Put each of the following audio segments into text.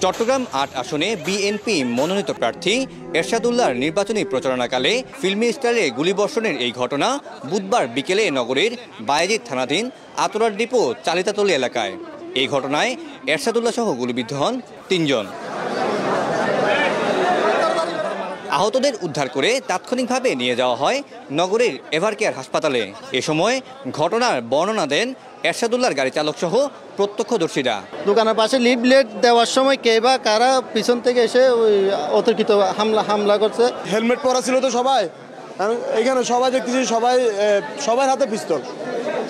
চট্টগ্রাম ৮ আসনে বিএনপি মনোনীত প্রার্থী এরশাদুল্লাহর নির্বাচনী প্রচারণাকালে ফিল্মি স্টাইলে গুলিবর্ষণের এই ঘটনা বুধবার বিকেলে নগরীর বায়েজিদ থানাধীন আতরার ডিপো চালিতাতলী এলাকায়। এই ঘটনায় এরশাদুল্লাহ সহ গুলিবিদ্ধ হন ৩ জন। আহতদের উদ্ধার করে তাৎক্ষণিকভাবে নিয়ে যাওয়া হয় নগরীর এভারকেয়ার হাসপাতালে। এ সময় ঘটনার বর্ণনা দেন এরশাদুল্লাহর গাড়ি চালক সহ প্রত্যক্ষদর্শীরা। দোকানের পাশে লিফলেট দেওয়ার সময় কে বা কারা পিছন থেকে এসে অতর্কিত হামলা করছে। হেলমেট পরা ছিল তো সবাই, এখানে সবাই দেখতেছি সবার হাতে পিস্তল,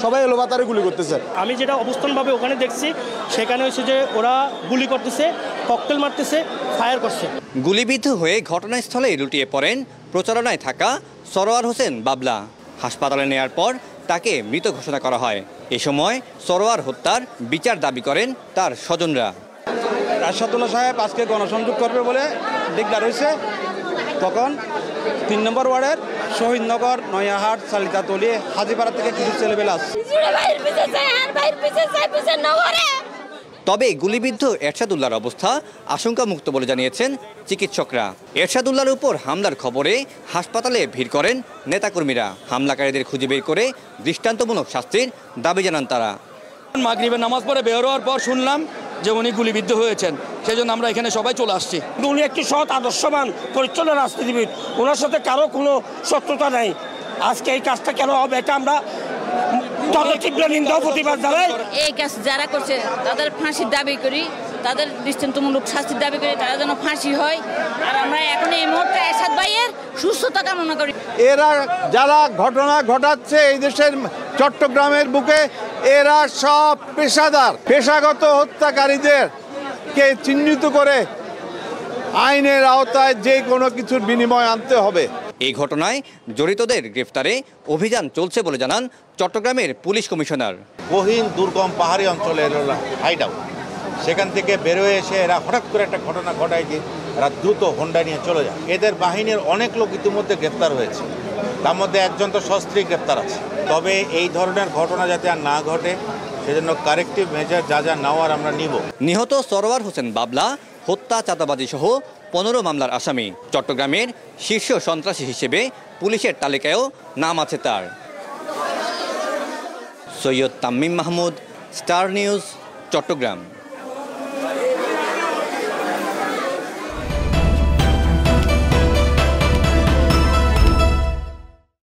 সবাই এলোপাতাড়ি গুলি করতেছে। আমি যেটা অবস্থানভাবে ওখানে দেখছি সেখানে হচ্ছে যে ওরা গুলি করতেছে, ককটেল মারতেছে, ফায়ার করছে। গুলিবিদ্ধ হয়ে ঘটনাস্থলে লুটিয়ে পড়েন প্রচারণায় থাকা সরোয়ার হোসেন বাবলা। হাসপাতালে নেয়ার পর তাকে মৃত ঘোষণা করা হয়। এ সময় সরোয়ার হত্যার বিচার দাবি করেন তার স্বজনরা। এরশাদুল্লাহ সাহেব আজকে গণসংযোগ করবে বলে ডিক্লার হয়েছে, তখন ৩ নম্বর ওয়ার্ডের শহীদনগর, নয়াহাট, চালিতাতলী, হাজিপাড়া থেকে কিছু ছেলেবেলা আসছে। তবে গুলিবিদ্ধ এরশাদুল্লাহর অবস্থা আশঙ্কামুক্ত বলে জানিয়েছেন চিকিৎসকরা। এরশাদুল্লাহর উপর হামলার খবরে হাসপাতালে ভিড় করেন নেতাকর্মীরা। হামলাকারীদের খুঁজে বের করে দৃষ্টান্তমূলক শাস্তির দাবি জানান তারা। মাগরিবের নামাজ পড়ে বের হওয়ার পর শুনলাম যে উনি গুলিবিদ্ধ হয়েছেন, সেই জন্য আমরা এখানে সবাই চলে আসছি। উনি একটি সৎ আদর্শবান পরিচ্ছন্ন রাজনীতিবিদ, ওনার সাথে কারো কোনো শত্রুতা নাই। আজকে এই কাজটা কেন হবে এটা আমরা এই কাজ যারা করছে তাদের ফাঁসির দাবি করি, তাদের দৃষ্টান্তমূলক শাস্তির দাবি করি, তারা যেন ফাঁসি হয়। আর আমরা এখন এই মুহূর্তে এরশাদ ভাইয়ের সুস্থতা কামনা করি। এরা যারা ঘটনা ঘটাচ্ছে এই দেশের চট্টগ্রামের বুকে, এরা সব পেশাগত হত্যাকারীদের কে চিহ্নিত করে আইনের আওতায় যে কোনো কিছুর বিনিময় আনতে হবে। এই ঘটনায় জড়িতদের গ্রেফতারে অভিযান চলছে বলে জানান চট্টগ্রামের পুলিশ কমিশনার। গহীন দুর্গম পাহাড়ি অঞ্চলের হাইড আউট, সেখান থেকে বেরোয় এসে এরা হঠাৎ করে একটা ঘটনা ঘটায় যে এরা দ্রুত হোন্ডা নিয়ে চলে যায়। এদের বাহিনীর অনেক লোক ইতিমধ্যে গ্রেপ্তার হয়েছে, তার মধ্যে একজন তো সস্ত্রী গ্রেপ্তার আছে। তবে এই ধরনের ঘটনা যাতে আর না ঘটে সেজন্য কারেক্টিভ মেজার যা যা নেওয়ার আমরা নিব। নিহত সরোয়ার হোসেন বাবলা হত্যা, চাঁদাবাজি সহ 15 মামলার আসামি। চট্টগ্রামের শীর্ষ সন্ত্রাসী হিসেবে পুলিশের তালিকায়ও নাম আছে তার। Syed Tamim Mahmud, Star News, Chittagong.